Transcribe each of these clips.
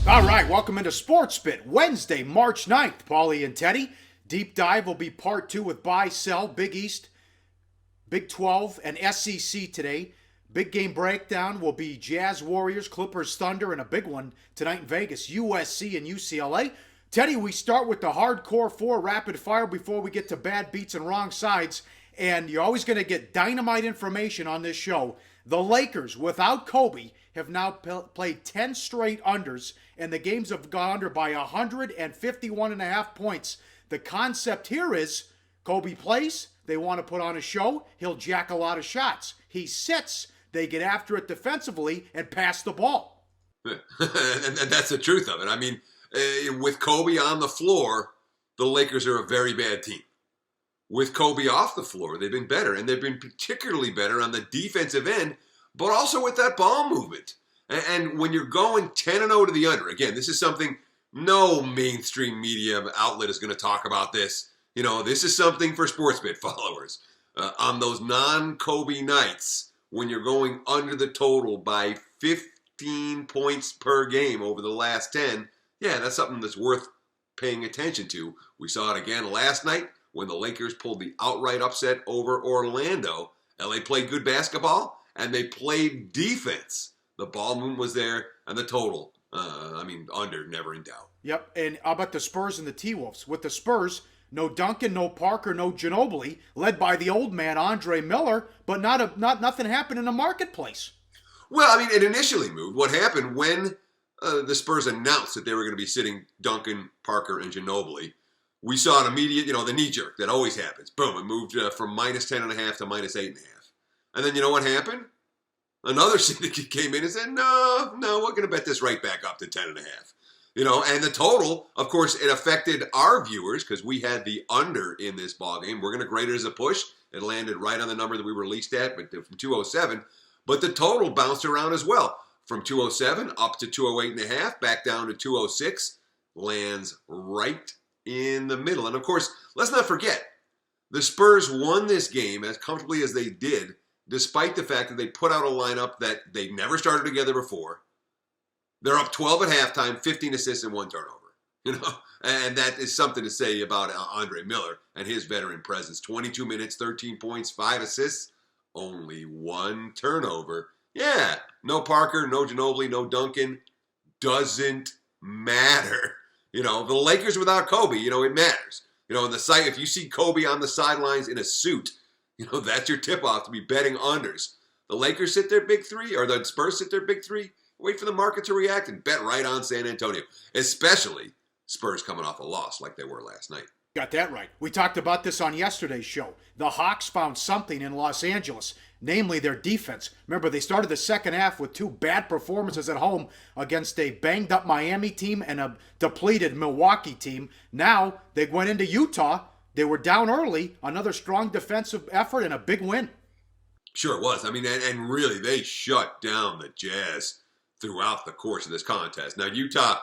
All right, welcome into SportsBIT, Wednesday, March 9th. Pauly and Teddy. Deep dive will be part 2 with buy, sell, Big East, Big 12, and SEC today. Big game breakdown will be Jazz Warriors, Clippers Thunder, and a big one tonight in Vegas, USC and UCLA. Teddy, we start with the hardcore 4 rapid fire before we get to bad beats and wrong sides. And you're always going to get dynamite information on this show. The Lakers, without Kobe, have now played 10 straight unders, and the games have gone under by 151.5 points. The concept here is Kobe plays, they want to put on a show, he'll jack a lot of shots. He sits, they get after it defensively and pass the ball. And that's the truth of it. I mean, with Kobe on the floor, the Lakers are a very bad team. With Kobe off the floor, they've been better, and they've been particularly better on the defensive end, but also with that ball movement. And when you're going 10-0 to the under, again, this is something no mainstream media outlet is going to talk about this. You know, this is something for SportsBIT followers. On those non-Kobe nights, when you're going under the total by 15 points per game over the last 10, yeah, that's something that's worth paying attention to. We saw it again last night when the Lakers pulled the outright upset over Orlando. LA played good basketball, and they played defense. The ball movement was there, and the total, under, never in doubt. Yep, and how about the Spurs and the T-Wolves? With the Spurs, no Duncan, no Parker, no Ginobili, led by the old man, Andre Miller, but nothing happened in the marketplace. Well, I mean, it initially moved. What happened when the Spurs announced that they were going to be sitting Duncan, Parker, and Ginobili, we saw an immediate, the knee jerk that always happens. Boom, it moved from minus 10.5 to minus 8.5. And then you know what happened? Another syndicate came in and said, no, we're going to bet this right back up to 10.5. And the total, of course, it affected our viewers because we had the under in this ball game. We're going to grade it as a push. It landed right on the number that we released at, but from 207. But the total bounced around as well. From 207 up to 208.5, back down to 206, lands right in the middle. And of course, let's not forget, the Spurs won this game as comfortably as they did, despite the fact that they put out a lineup that they've never started together before. They're up 12 at halftime, 15 assists and 1 turnover. And that is something to say about Andre Miller and his veteran presence. 22 minutes, 13 points, 5 assists, only 1 turnover. Yeah, no Parker, no Ginobili, no Duncan. Doesn't matter. The Lakers without Kobe, it matters. In the site, if you see Kobe on the sidelines in a suit, that's your tip-off to be betting unders. The Lakers sit their big 3, or the Spurs sit their big 3. Wait for the market to react and bet right on San Antonio, especially Spurs coming off a loss like they were last night. Got that right. We talked about this on yesterday's show. The Hawks found something in Los Angeles, namely their defense. Remember, they started the second half with 2 bad performances at home against a banged-up Miami team and a depleted Milwaukee team. Now, they went into Utah. They were down early. Another strong defensive effort and a big win. Sure it was. I mean, and really, they shut down the Jazz throughout the course of this contest. Now, Utah,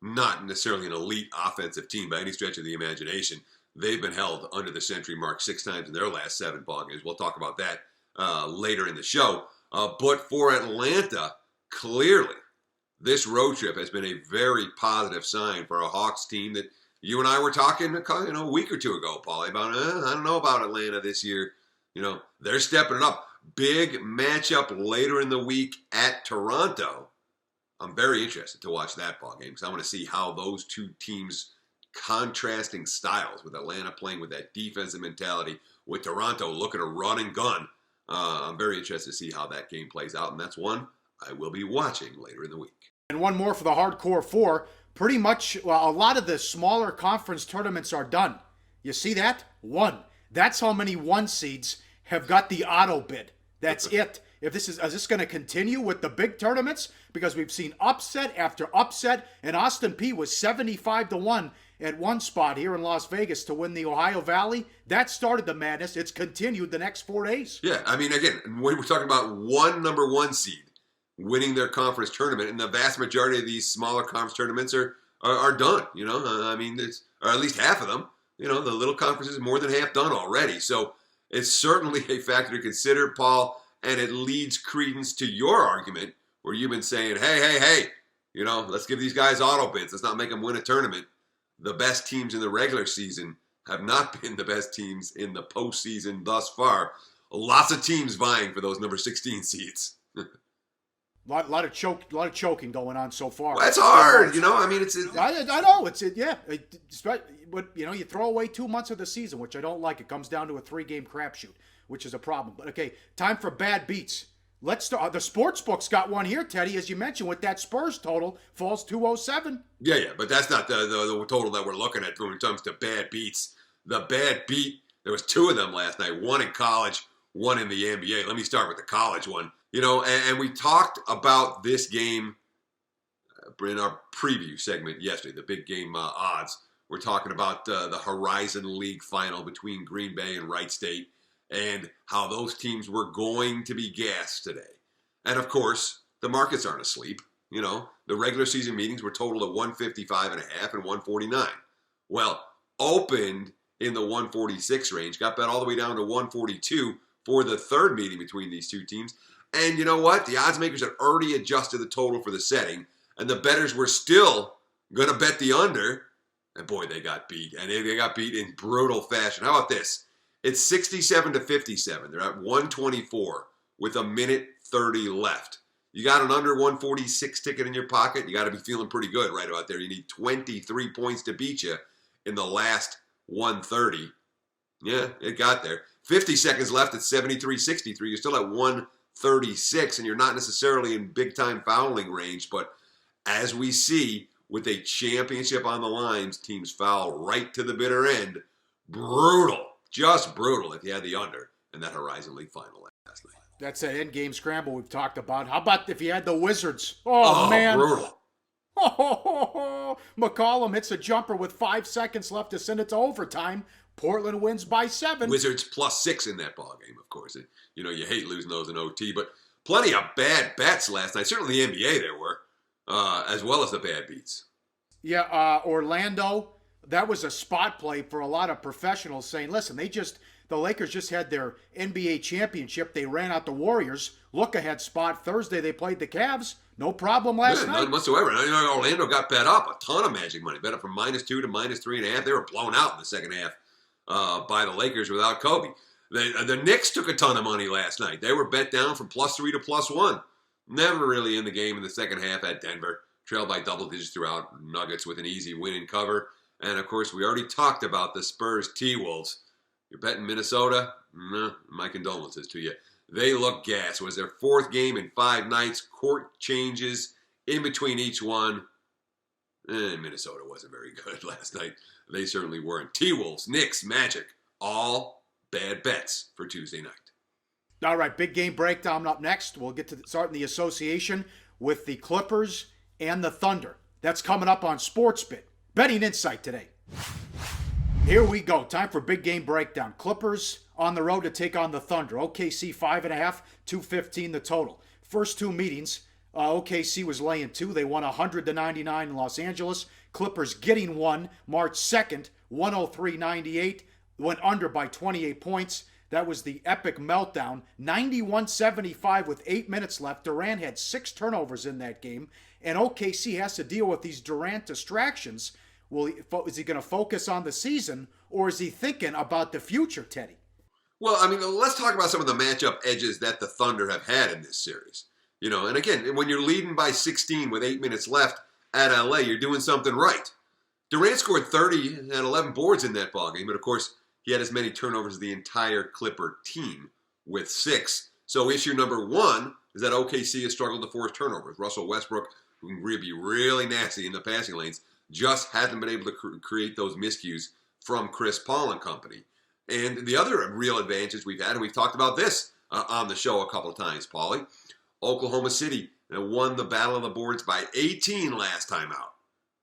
not necessarily an elite offensive team by any stretch of the imagination. They've been held under the century mark 6 times in their last 7 ball games. We'll talk about that later in the show. But for Atlanta, clearly, this road trip has been a very positive sign for a Hawks team that you and I were talking a week or 2 ago, Pauly, about, I don't know about Atlanta this year. They're stepping it up. Big matchup later in the week at Toronto. I'm very interested to watch that ball game because I want to see how those 2 teams contrasting styles, with Atlanta playing with that defensive mentality, with Toronto looking to run and gun. I'm very interested to see how that game plays out, and that's one I will be watching later in the week. And one more for the hardcore 4. Pretty much, a lot of the smaller conference tournaments are done. You see that? 1. That's how many 1 seeds have got the auto bid. That's it. Is this going to continue with the big tournaments? Because we've seen upset after upset, and Austin Peay was 75-1 at one spot here in Las Vegas to win the Ohio Valley. That started the madness. It's continued the next 4 days. Yeah, I mean, again, when we're talking about one number 1 seed winning their conference tournament, and the vast majority of these smaller conference tournaments are done. Or at least half of them. The little conferences more than half done already. So it's certainly a factor to consider, Paul. And it leads credence to your argument where you've been saying, hey, You know, let's give these guys auto bids. Let's not make them win a tournament. The best teams in the regular season have not been the best teams in the postseason thus far. Lots of teams vying for those number 16 seeds. A lot of choking going on so far. Well, that's hard, you know. I mean, I know but you throw away 2 months of the season, which I don't like. It comes down to a 3-game crapshoot, which is a problem. But okay, time for bad beats. Let's start. The sports book's got one here, Teddy, as you mentioned, with that Spurs total falls 207. Yeah, but that's not the total that we're looking at when it comes to bad beats. The bad beat, there was 2 of them last night. One in college, one in the NBA. Let me start with the college one. You know, and we talked about this game in our preview segment yesterday, the big game odds. We're talking about the Horizon League final between Green Bay and Wright State and how those teams were going to be gassed today. And, of course, the markets aren't asleep. You know, the regular season meetings were totaled at 155.5 and 149. Well, opened in the 146 range, got bet all the way down to 142 for the third meeting between these two teams. And you know what? The odds makers had already adjusted the total for the setting, and the bettors were still going to bet the under. And boy, they got beat. And they got beat in brutal fashion. How about this? It's 67-57. They're at 124 with a minute 30 left. You got an under 146 ticket in your pocket. You got to be feeling pretty good right about there. You need 23 points to beat you in the last 130. Yeah, it got there. 50 seconds left at 73-63. You're still at 136, and you're not necessarily in big-time fouling range. But as we see, with a championship on the lines, teams foul right to the bitter end. Brutal. Just brutal if you had the under in that Horizon League final last night. That's that end game scramble we've talked about. How about if you had the Wizards? Oh man. Brutal. McCollum hits a jumper with 5 seconds left to send it to overtime. Portland wins by 7. Wizards +6 in that ball game, of course. You know, you hate losing those in OT, but plenty of bad bets last night. Certainly the NBA there were, as well as the bad beats. Yeah, Orlando, that was a spot play for a lot of professionals saying, listen, the Lakers just had their NBA championship. They ran out the Warriors. Look ahead spot. Thursday they played the Cavs. No problem last night. None whatsoever. You know, Orlando got bet up. A ton of magic money. Bet up from -2 to -3.5. They were blown out in the second half by the Lakers without Kobe. The Knicks took a ton of money last night. They were bet down from +3 to +1. Never really in the game in the second half at Denver. Trailed by double digits throughout. Nuggets with an easy win and cover. And, of course, we already talked about the Spurs T-Wolves. You're betting Minnesota? My condolences to you. They look gas. It was their 4th game in 5 nights. Court changes in between each one. Minnesota wasn't very good last night. They certainly weren't. T-Wolves, Knicks, Magic, all bad bets for Tuesday night. All right, big game breakdown up next. We'll get to starting the association with the Clippers and the Thunder. That's coming up on SportsBIT. Betting Insight today. Here we go. Time for big game breakdown. Clippers on the road to take on the Thunder. OKC 5.5, 215 the total. First 2 meetings, OKC was laying 2. They won 100-99 in Los Angeles. Clippers getting 1 March 2nd, 103-98. Went under by 28 points. That was the epic meltdown. 91-75 with 8 minutes left. Durant had 6 turnovers in that game. And OKC has to deal with these Durant distractions. Is he going to focus on the season, or is he thinking about the future, Teddy? Well, I mean, let's talk about some of the matchup edges that the Thunder have had in this series. You know, and again, when you're leading by 16 with 8 minutes left at LA, you're doing something right. Durant scored 30 and 11 boards in that ballgame, but of course, he had as many turnovers as the entire Clipper team with 6. So issue number 1 is that OKC has struggled to force turnovers. Russell Westbrook, who can be really nasty in the passing lanes, just hasn't been able to create those miscues from Chris Paul and company. And the other real advantages we've had, and we've talked about this on the show a couple of times, Pauly, Oklahoma City won the battle of the boards by 18 last time out.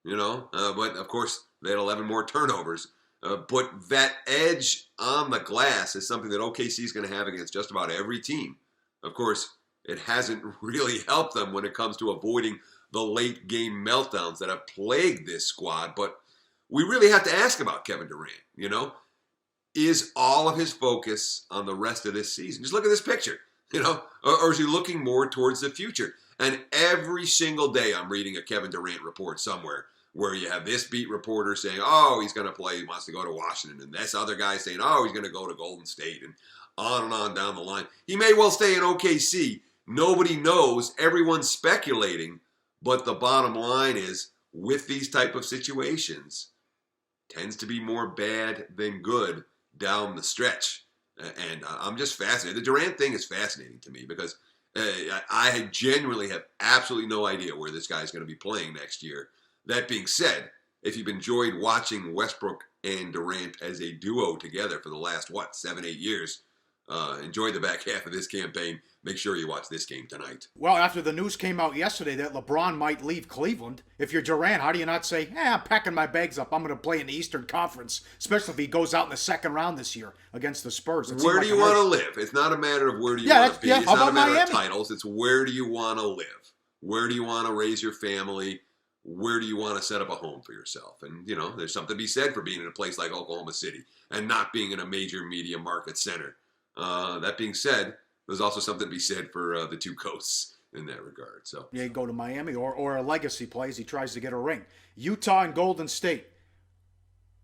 You know, but of course they had 11 more turnovers. But that edge on the glass is something that OKC is going to have against just about every team. Of course, it hasn't really helped them when it comes to avoiding the late game meltdowns that have plagued this squad. But we really have to ask about Kevin Durant, you know. Is all of his focus on the rest of this season? Just look at this picture, you know, or is he looking more towards the future? And every single day I'm reading a Kevin Durant report somewhere where you have this beat reporter saying, oh, he's going to play, he wants to go to Washington, and this other guy saying, oh, he's going to go to Golden State, and on down the line. He may well stay in OKC. Nobody knows. Everyone's speculating. But the bottom line is, with these type of situations, tends to be more bad than good down the stretch. And I'm just fascinated. The Durant thing is fascinating to me because I genuinely have absolutely no idea where this guy's going to be playing next year. That being said, if you've enjoyed watching Westbrook and Durant as a duo together for the last, 7-8 years, enjoy the back half of this campaign. Make sure you watch this game tonight. Well, after the news came out yesterday that LeBron might leave Cleveland, if you're Durant, how do you not say, I'm packing my bags up. I'm going to play in the Eastern Conference, especially if he goes out in the second round this year against the Spurs. Where do you want to live? It's not a matter of where do you want to be. It's not a matter of titles. It's where do you want to live? Where do you want to raise your family? Where do you want to set up a home for yourself? And, there's something to be said for being in a place like Oklahoma City and not being in a major media market center. That being said, there's also something to be said for the two coasts in that regard. So yeah, you go to Miami or a legacy play as he tries to get a ring. Utah and Golden State,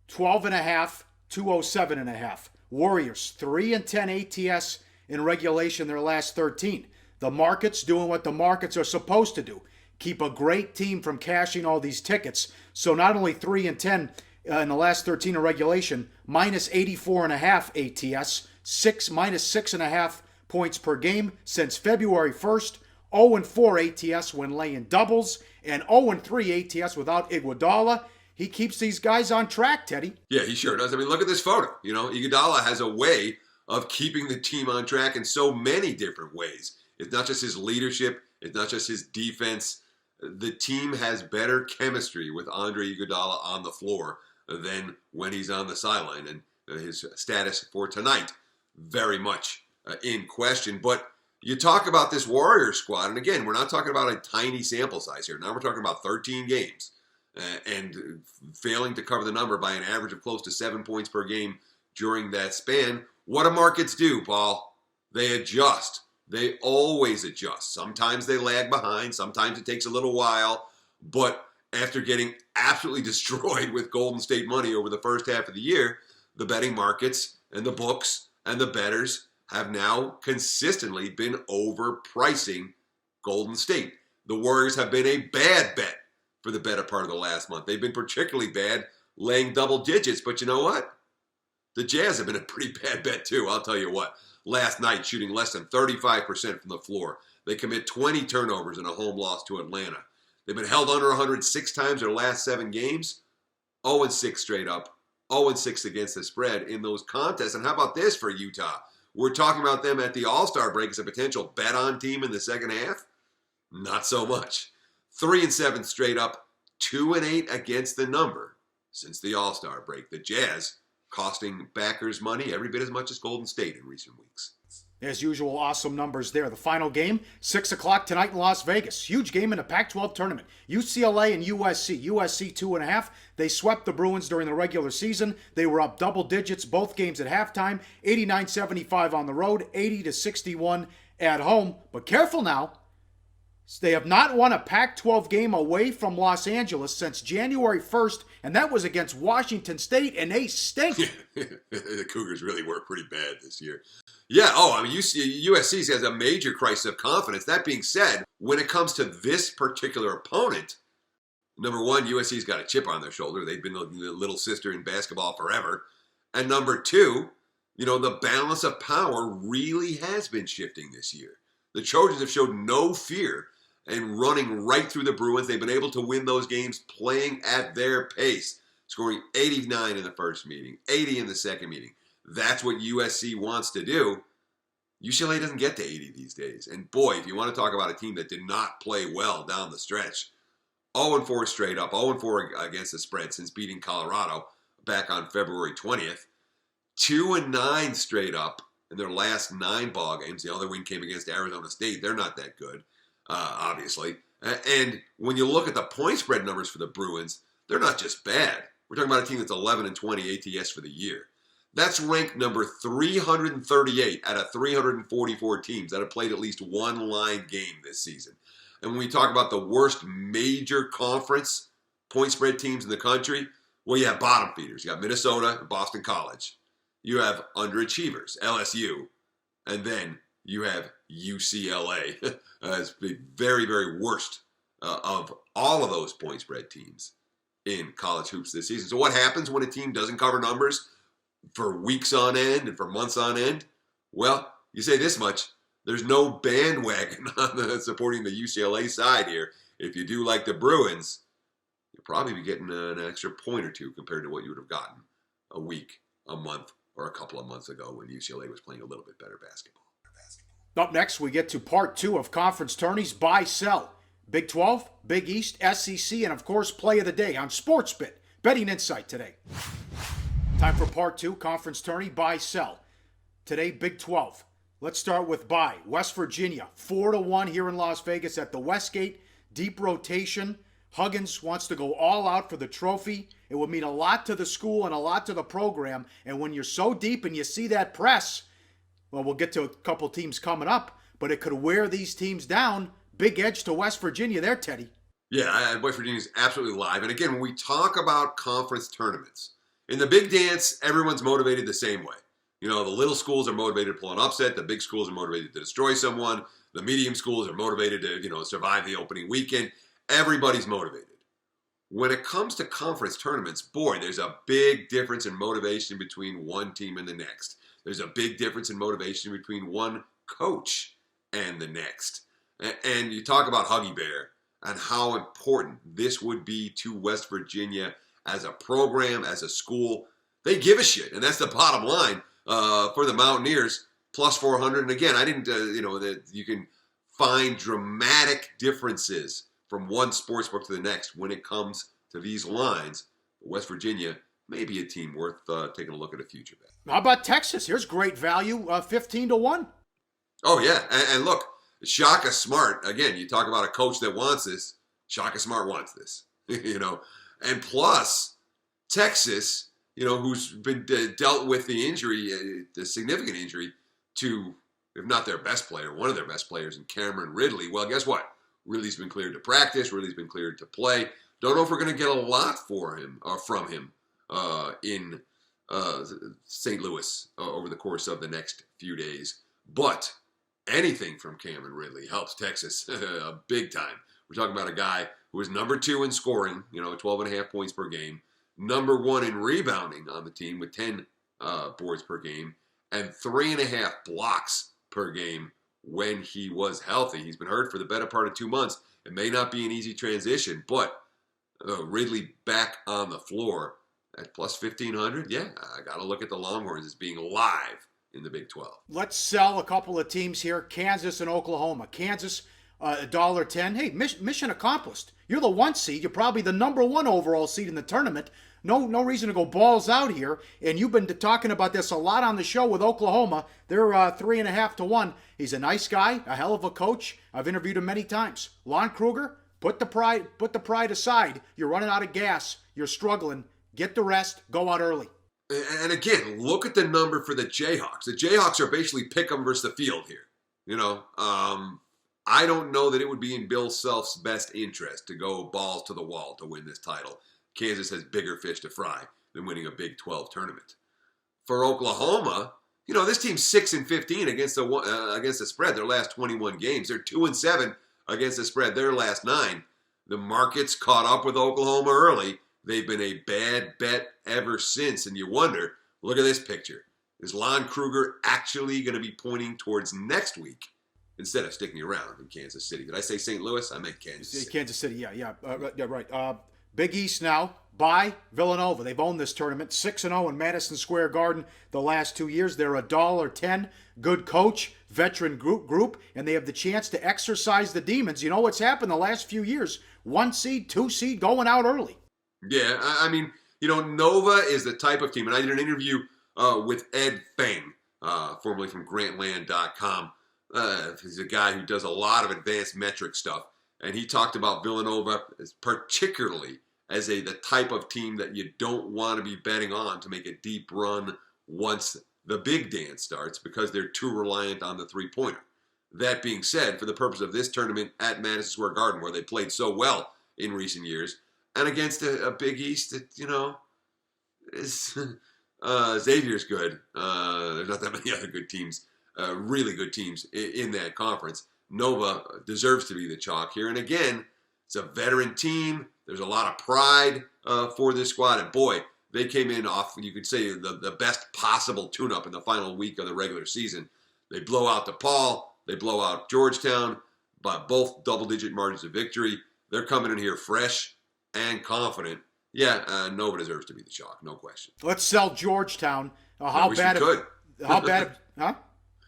12.5, 207.5. Warriors, 3-10 ATS in regulation their last 13. The market's doing what the markets are supposed to do. Keep a great team from cashing all these tickets. So not only 3-10 in the last 13 in regulation, minus 84.5 ATS, minus 6.5 points per game since February 1st, 0-4 ATS when laying doubles, and 0-3 ATS without Iguodala. He keeps these guys on track, Teddy. Yeah, he sure does. I mean, look at this photo. Iguodala has a way of keeping the team on track in so many different ways. It's not just his leadership. It's not just his defense. The team has better chemistry with Andre Iguodala on the floor than when he's on the sideline. And his status for tonight, very much in question. But you talk about this Warriors squad, and again, we're not talking about a tiny sample size here. Now we're talking about 13 games and failing to cover the number by an average of close to 7 points per game during that span. What do markets do, Paul? They adjust. They always adjust. Sometimes they lag behind. Sometimes it takes a little while. But after getting absolutely destroyed with Golden State money over the first half of the year, the betting markets and the books and the bettors have now consistently been overpricing Golden State. The Warriors have been a bad bet for the better part of the last month. They've been particularly bad laying double digits. But you know what? The Jazz have been a pretty bad bet too, I'll tell you what. Last night, shooting less than 35% from the floor. They commit 20 turnovers in a home loss to Atlanta. They've been held under 106 times their last 7 games. 0-6 straight up. 0-6 against the spread in those contests. And how about this for Utah? We're talking about them at the All-Star break as a potential bet-on team in the second half. Not so much. 3-7 straight up. 2-8 against the number since the All-Star break. The Jazz costing backers money every bit as much as Golden State in recent weeks. As usual, awesome numbers there. The final game, 6 o'clock tonight in Las Vegas. Huge game in the Pac-12 tournament. UCLA and USC. USC 2.5. They swept the Bruins during the regular season. They were up double digits, both games at halftime. 89-75 on the road, 80-61 at home. But careful now. They have not won a Pac-12 game away from Los Angeles since January 1st, and that was against Washington State, and they stink. The Cougars really were pretty bad this year. Yeah, USC has a major crisis of confidence. That being said, when it comes to this particular opponent, number one, USC's got a chip on their shoulder. They've been the little sister in basketball forever. And number two, the balance of power really has been shifting this year. The Trojans have showed no fear and running right through the Bruins. They've been able to win those games playing at their pace, scoring 89 in the first meeting, 80 in the second meeting. That's what USC wants to do. UCLA doesn't get to 80 these days. And boy, if you want to talk about a team that did not play well down the stretch, 0-4 straight up, 0-4 against the spread since beating Colorado back on February 20th, 2-9 straight up in their last 9 ball games. The other win came against Arizona State. They're not that good. Obviously. And when you look at the point spread numbers for the Bruins, they're not just bad. We're talking about a team that's 11-20 ATS for the year. That's ranked number 338 out of 344 teams that have played at least one line game this season. And when we talk about the worst major conference point spread teams in the country, well, you have bottom feeders. You got Minnesota and Boston College. You have underachievers, LSU. And then you have UCLA as the very, very worst of all of those point spread teams in college hoops this season. So what happens when a team doesn't cover numbers for weeks on end and for months on end? Well, you say this much, there's no bandwagon on supporting the UCLA side here. If you do like the Bruins, you'll probably be getting an extra point or two compared to what you would have gotten a week, a month, or a couple of months ago when UCLA was playing a little bit better basketball. Up next, we get to part 2 of conference tourneys, buy, sell. Big 12, Big East, SEC, and of course, play of the day on SportsBIT. Betting insight today. Time for part 2, conference tourney, buy, sell. Today, Big 12. Let's start with buy. West Virginia, 4-1 here in Las Vegas at the Westgate. Deep rotation. Huggins wants to go all out for the trophy. It would mean a lot to the school and a lot to the program. And when you're so deep and you see that press, well, we'll get to a couple teams coming up, but it could wear these teams down. Big edge to West Virginia there, Teddy. Yeah, West Virginia is absolutely live. And again, when we talk about conference tournaments, in the big dance, everyone's motivated the same way. You know, the little schools are motivated to pull an upset. The big schools are motivated to destroy someone. The medium schools are motivated to, survive the opening weekend. Everybody's motivated. When it comes to conference tournaments, boy, there's a big difference in motivation between one team and the next. There's a big difference in motivation between one coach and the next. And you talk about Huggy Bear and how important this would be to West Virginia as a program, as a school. They give a shit, and that's the bottom line for the Mountaineers. Plus 400, and again, I didn't, that you can find dramatic differences from one sportsbook to the next when it comes to these lines. West Virginia may be a team worth taking a look at a future bet. How about Texas? Here's great value, 15-1. Oh, yeah, and look, Shaka Smart, again, you talk about a coach that wants this. Shaka Smart wants this, And plus, Texas, who's been dealt with the injury, the significant injury to, if not their best player, one of their best players in Cameron Ridley. Well, guess what? Ridley's been cleared to practice. Ridley's been cleared to play. Don't know if we're going to get a lot from him in St. Louis over the course of the next few days. But anything from Cameron Ridley helps Texas big time. We're talking about a guy who is number 2 in scoring, 12.5 points per game, number 1 in rebounding on the team with 10 boards per game, and 3.5 blocks per game when he was healthy. He's been hurt for the better part of 2 months. It may not be an easy transition, but Ridley back on the floor at plus 1,500. Yeah, I got to look at the Longhorns as being live in the Big 12. Let's sell a couple of teams here, Kansas and Oklahoma. Kansas, $1.10. Hey, mission accomplished. You're the 1 seed. You're probably the number 1 overall seed in the tournament. No reason to go balls out here. And you've been talking about this a lot on the show with Oklahoma. They're 3.5-1. He's a nice guy, a hell of a coach. I've interviewed him many times. Lon Kruger, put the pride aside. You're running out of gas. You're struggling. Get the rest. Go out early. And again, look at the number for the Jayhawks. The Jayhawks are basically pick 'em versus the field here. I don't know that it would be in Bill Self's best interest to go balls to the wall to win this title. Kansas has bigger fish to fry than winning a Big 12 tournament. For Oklahoma, this team's 6-15 against the spread their last 21 games. They're 2-7 against the spread their last 9. The market's caught up with Oklahoma early. They've been a bad bet ever since, and you wonder, look at this picture. Is Lon Kruger actually going to be pointing towards next week instead of sticking around in Kansas City? Did I say St. Louis? I meant Kansas City. Kansas City, yeah, right. Big East now, by Villanova. They've owned this tournament, 6-0 in Madison Square Garden the last 2 years. They're $1.10. Good coach, veteran group, and they have the chance to exercise the demons. You know what's happened the last few years? 1 seed, 2 seed, going out early. Yeah, I mean, Nova is the type of team, and I did an interview with Ed Feng, formerly from Grantland.com. He's a guy who does a lot of advanced metric stuff, and he talked about Villanova particularly as the type of team that you don't want to be betting on to make a deep run once the big dance starts because they're too reliant on the three-pointer. That being said, for the purpose of this tournament at Madison Square Garden, where they played so well in recent years, and against a Big East that, is Xavier's good. There's not that many other good teams, really good teams in that conference. Nova deserves to be the chalk here. And again, it's a veteran team. There's a lot of pride for this squad. And boy, they came in off, you could say, the best possible tune-up in the final week of the regular season. They blow out DePaul. They blow out Georgetown by both double-digit margins of victory. They're coming in here fresh and confident. Yeah, Nova deserves to be the chalk, no question. Let's sell Georgetown. How bad? How bad? Huh?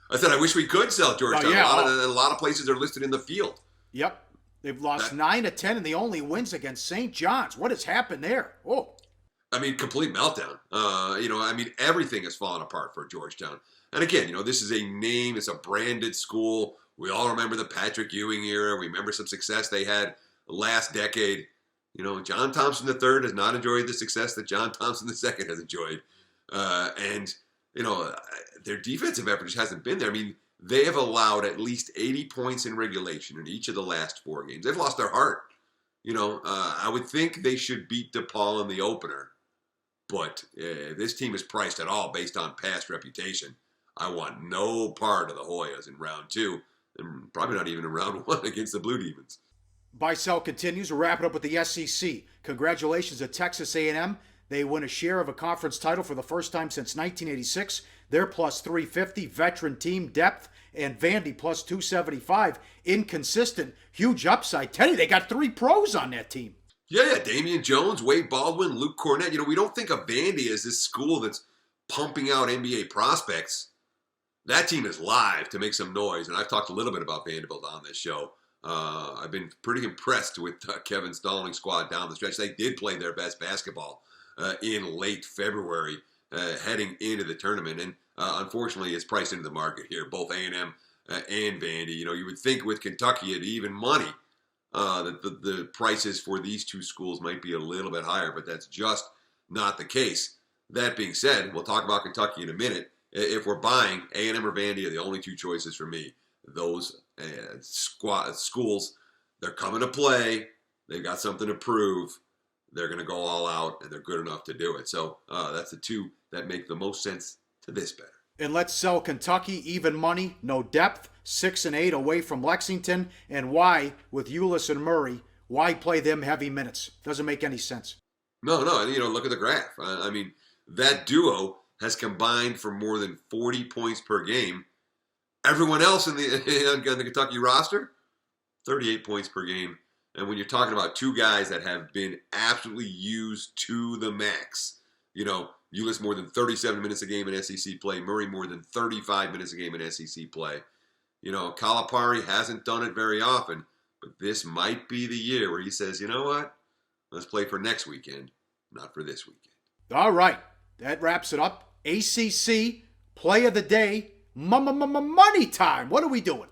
I said I wish we could sell Georgetown. A lot of places are listed in the field. Yep. They've lost 9 of 10, and the only wins against St. John's. What has happened there? Oh. I mean, complete meltdown. Everything has fallen apart for Georgetown. And again, this is a name. It's a branded school. We all remember the Patrick Ewing era. We remember some success they had last decade. John Thompson III has not enjoyed the success that John Thompson II has enjoyed. Their defensive effort just hasn't been there. I mean, they have allowed at least 80 points in regulation in each of the last 4 games. They've lost their heart. I would think they should beat DePaul in the opener. But this team is priced at all based on past reputation. I want no part of the Hoyas in round 2, and probably not even in round 1 against the Blue Demons. Buy-sell continues. We're wrapping up with the SEC. Congratulations to Texas A&M. They win a share of a conference title for the first time since 1986. They're plus 350, veteran team depth, and Vandy plus 275. Inconsistent, huge upside. Teddy, they got 3 pros on that team. Yeah, Damian Jones, Wade Baldwin, Luke Cornett. We don't think of Vandy as this school that's pumping out NBA prospects. That team is live to make some noise, and I've talked a little bit about Vanderbilt on this show. I've been pretty impressed with Kevin Stallings' squad down the stretch. They did play their best basketball in late February heading into the tournament, and unfortunately it's priced into the market here, both A&M and Vandy. You would think with Kentucky at even money that the prices for these two schools might be a little bit higher, but that's just not the case. That being said, we'll talk about Kentucky in a minute. If we're buying, A&M or Vandy are the only 2 choices for me. Those schools, they're coming to play. They've got something to prove. They're going to go all out, and they're good enough to do it. So that's the 2 that make the most sense to this better. And let's sell Kentucky, even money, no depth, 6 and 8 away from Lexington. And why, with Ulis and Murray, why play them heavy minutes? Doesn't make any sense. No. Look at the graph. That duo has combined for more than 40 points per game. Everyone else on the Kentucky roster, 38 points per game. And when you're talking about 2 guys that have been absolutely used to the max, Ulis more than 37 minutes a game in SEC play, Murray more than 35 minutes a game in SEC play. Calipari hasn't done it very often, but this might be the year where he says, you know what? Let's play for next weekend, not for this weekend. All right. That wraps it up. ACC, play of the day, money time. What are we doing?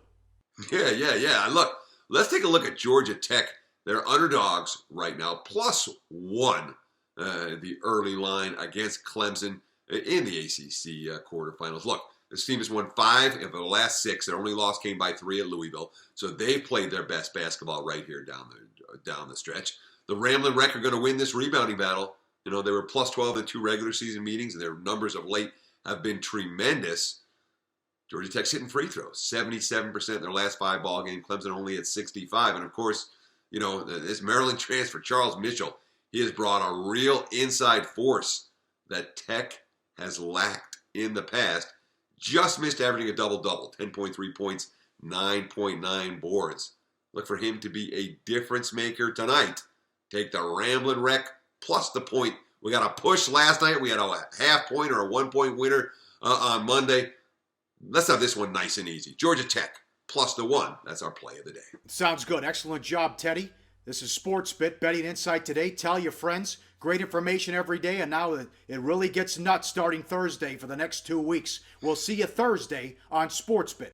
Yeah. Look, let's take a look at Georgia Tech. They're underdogs right now, +1. The early line against Clemson in the ACC quarterfinals. Look, this team has won 5 of the last 6. Their only loss came by 3 at Louisville. So they've played their best basketball right here down the stretch. The Ramblin' Wreck are going to win this rebounding battle. They were +12 in 2 regular season meetings, and their numbers of late have been tremendous. Georgia Tech's hitting free throws, 77% in their last 5 ball games. Clemson only at 65. And of course, this Maryland transfer, Charles Mitchell, he has brought a real inside force that Tech has lacked in the past. Just missed averaging a double-double, 10.3 points, 9.9 boards. Look for him to be a difference maker tonight. Take the Ramblin' Wreck plus the point. We got a push last night. We had a half-point or a 1-point winner on Monday. Let's have this one nice and easy. Georgia Tech plus the 1. That's our play of the day. Sounds good. Excellent job, Teddy. This is SportsBIT, Betting Insight Today. Tell your friends. Great information every day, and now it really gets nuts starting Thursday for the next 2 weeks. We'll see you Thursday on SportsBIT.